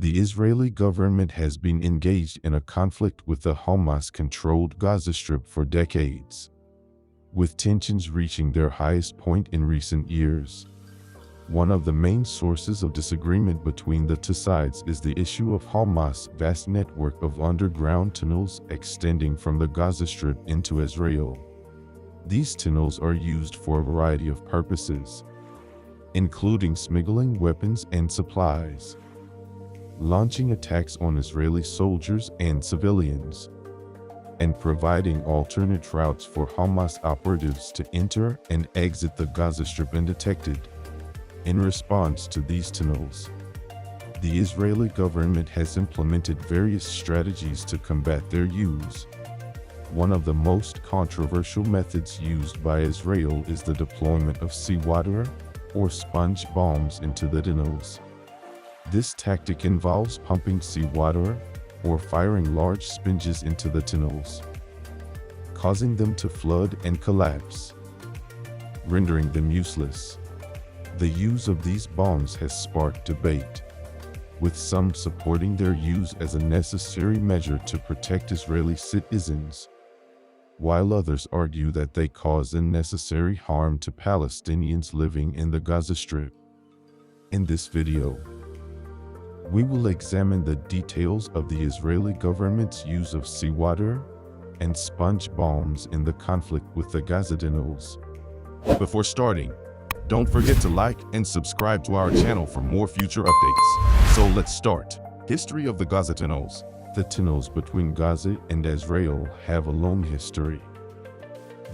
The Israeli government has been engaged in a conflict with the Hamas-controlled Gaza Strip for decades, with tensions reaching their highest point in recent years. One of the main sources of disagreement between the two sides is the issue of Hamas' vast network of underground tunnels extending from the Gaza Strip into Israel. These tunnels are used for a variety of purposes, including smuggling weapons and supplies, launching attacks on Israeli soldiers and civilians, and providing alternate routes for Hamas operatives to enter and exit the Gaza Strip undetected. In response to these tunnels, the Israeli government has implemented various strategies to combat their use. One of the most controversial methods used by Israel is the deployment of seawater or sponge bombs into the tunnels. This tactic involves pumping seawater or firing large sponges into the tunnels, causing them to flood and collapse, rendering them useless. The use of these bombs has sparked debate, with some supporting their use as a necessary measure to protect Israeli citizens, while others argue that they cause unnecessary harm to Palestinians living in the Gaza Strip. In this video, we will examine the details of the Israeli government's use of seawater and sponge bombs in the conflict with the Gaza tunnels. Before starting, don't forget to like and subscribe to our channel for more future updates. So let's start. History of the Gaza tunnels. The tunnels between Gaza and Israel have a long history,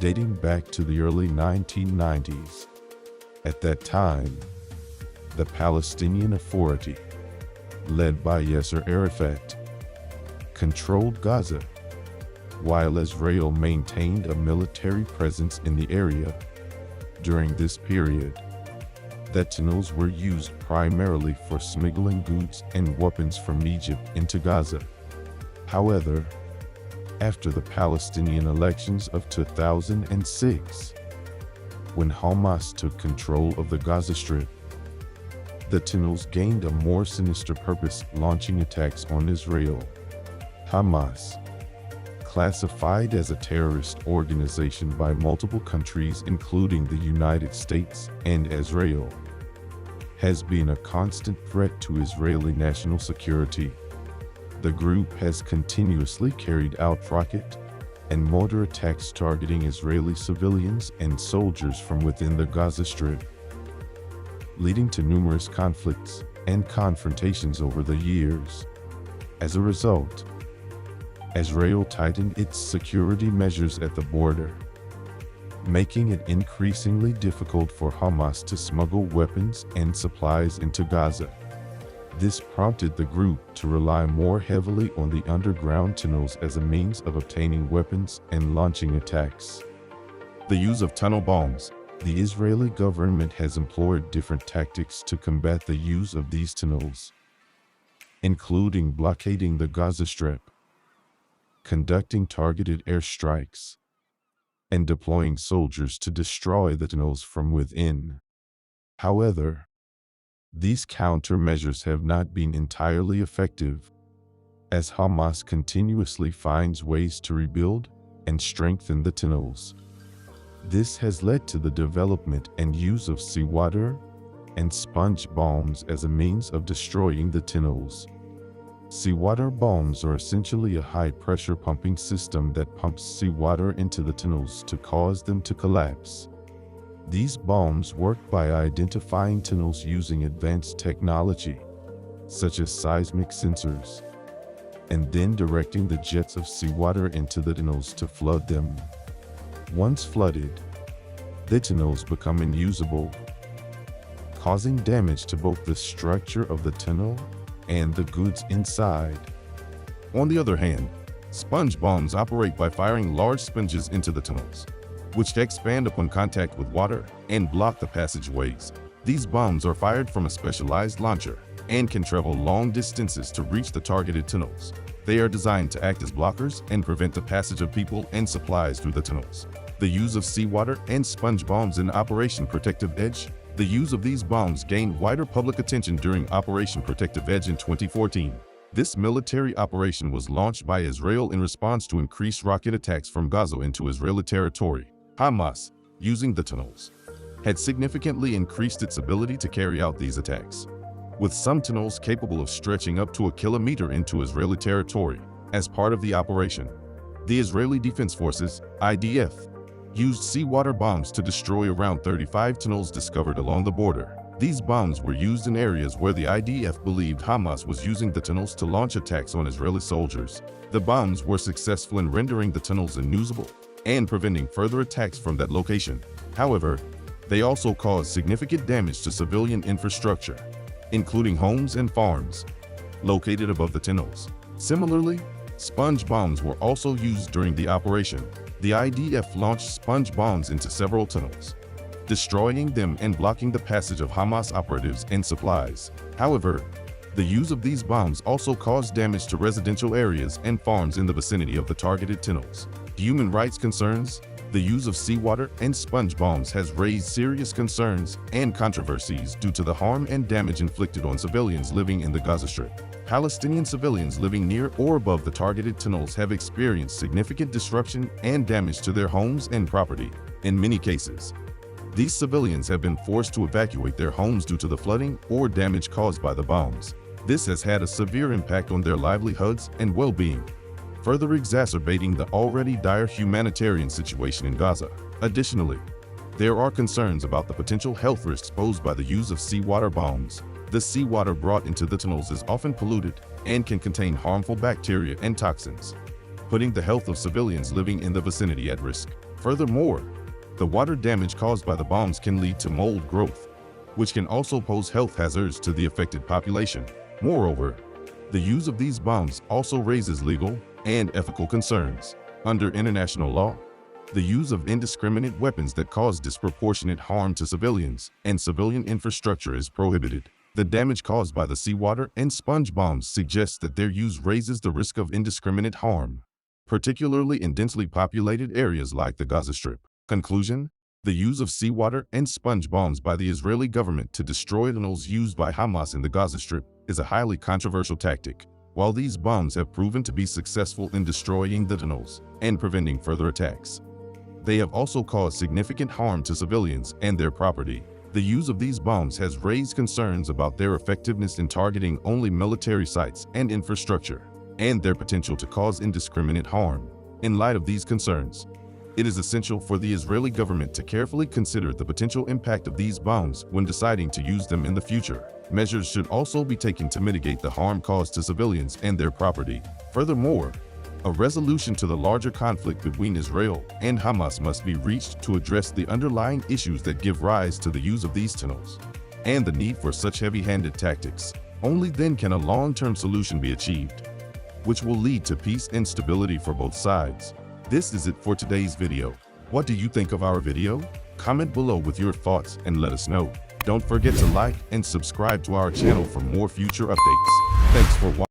dating back to the early 1990s. At that time, the Palestinian Authority, led by Yasser Arafat, controlled Gaza, while Israel maintained a military presence in the area. During this period, the tunnels were used primarily for smuggling goods and weapons from Egypt into Gaza. However, after the Palestinian elections of 2006, when Hamas took control of the Gaza Strip, the tunnels gained a more sinister purpose, launching attacks on Israel. Hamas, classified as a terrorist organization by multiple countries including the United States and Israel, has been a constant threat to Israeli national security. The group has continuously carried out rocket and mortar attacks targeting Israeli civilians and soldiers from within the Gaza Strip, leading to numerous conflicts and confrontations over the years. As a result, Israel tightened its security measures at the border, making it increasingly difficult for Hamas to smuggle weapons and supplies into Gaza. This prompted the group to rely more heavily on the underground tunnels as a means of obtaining weapons and launching attacks. The use of tunnel bombs. The Israeli government has employed different tactics to combat the use of these tunnels, including blockading the Gaza Strip, conducting targeted airstrikes, and deploying soldiers to destroy the tunnels from within. However, these countermeasures have not been entirely effective, as Hamas continuously finds ways to rebuild and strengthen the tunnels. This has led to the development and use of seawater and sponge bombs as a means of destroying the tunnels. Seawater bombs are essentially a high-pressure pumping system that pumps seawater into the tunnels to cause them to collapse. These bombs work by identifying tunnels using advanced technology, such as seismic sensors, and then directing the jets of seawater into the tunnels to flood them. Once flooded, the tunnels become unusable, causing damage to both the structure of the tunnel and the goods inside. On the other hand, sponge bombs operate by firing large sponges into the tunnels, which expand upon contact with water and block the passageways. These bombs are fired from a specialized launcher and can travel long distances to reach the targeted tunnels. They are designed to act as blockers and prevent the passage of people and supplies through the tunnels. The use of seawater and sponge bombs in Operation Protective Edge The use of these bombs gained wider public attention during Operation Protective Edge in 2014. This military operation was launched by Israel in response to increased rocket attacks from Gaza into Israeli territory. Hamas, using the tunnels, had significantly increased its ability to carry out these attacks, with some tunnels capable of stretching up to a kilometer into Israeli territory. As part of the operation, the Israeli Defense Forces, IDF, used seawater bombs to destroy around 35 tunnels discovered along the border. These bombs were used in areas where the IDF believed Hamas was using the tunnels to launch attacks on Israeli soldiers. The bombs were successful in rendering the tunnels unusable and preventing further attacks from that location. However, they also caused significant damage to civilian infrastructure, including homes and farms located above the tunnels. Similarly, sponge bombs were also used during the operation. The IDF launched sponge bombs into several tunnels, destroying them and blocking the passage of Hamas operatives and supplies. However, the use of these bombs also caused damage to residential areas and farms in the vicinity of the targeted tunnels. Human rights concerns. The use of seawater and sponge bombs has raised serious concerns and controversies due to the harm and damage inflicted on civilians living in the Gaza Strip. Palestinian civilians living near or above the targeted tunnels have experienced significant disruption and damage to their homes and property. In many cases, these civilians have been forced to evacuate their homes due to the flooding or damage caused by the bombs. This has had a severe impact on their livelihoods and well-being, further exacerbating the already dire humanitarian situation in Gaza. Additionally, there are concerns about the potential health risks posed by the use of seawater bombs. The seawater brought into the tunnels is often polluted and can contain harmful bacteria and toxins, putting the health of civilians living in the vicinity at risk. Furthermore, the water damage caused by the bombs can lead to mold growth, which can also pose health hazards to the affected population. Moreover, the use of these bombs also raises legal and ethical concerns. Under international law, the use of indiscriminate weapons that cause disproportionate harm to civilians and civilian infrastructure is prohibited. The damage caused by the seawater and sponge bombs suggests that their use raises the risk of indiscriminate harm, particularly in densely populated areas like the Gaza Strip. Conclusion: the use of seawater and sponge bombs by the Israeli government to destroy tunnels used by Hamas in the Gaza Strip is a highly controversial tactic. While these bombs have proven to be successful in destroying the tunnels and preventing further attacks, they have also caused significant harm to civilians and their property. The use of these bombs has raised concerns about their effectiveness in targeting only military sites and infrastructure, and their potential to cause indiscriminate harm. In light of these concerns, it is essential for the Israeli government to carefully consider the potential impact of these bombs when deciding to use them in the future. Measures should also be taken to mitigate the harm caused to civilians and their property. Furthermore, a resolution to the larger conflict between Israel and Hamas must be reached to address the underlying issues that give rise to the use of these tunnels and the need for such heavy-handed tactics. Only then can a long-term solution be achieved, which will lead to peace and stability for both sides. This is it for today's video. What do you think of our video? Comment below with your thoughts and let us know. Don't forget to like and subscribe to our channel for more future updates. Thanks for watching.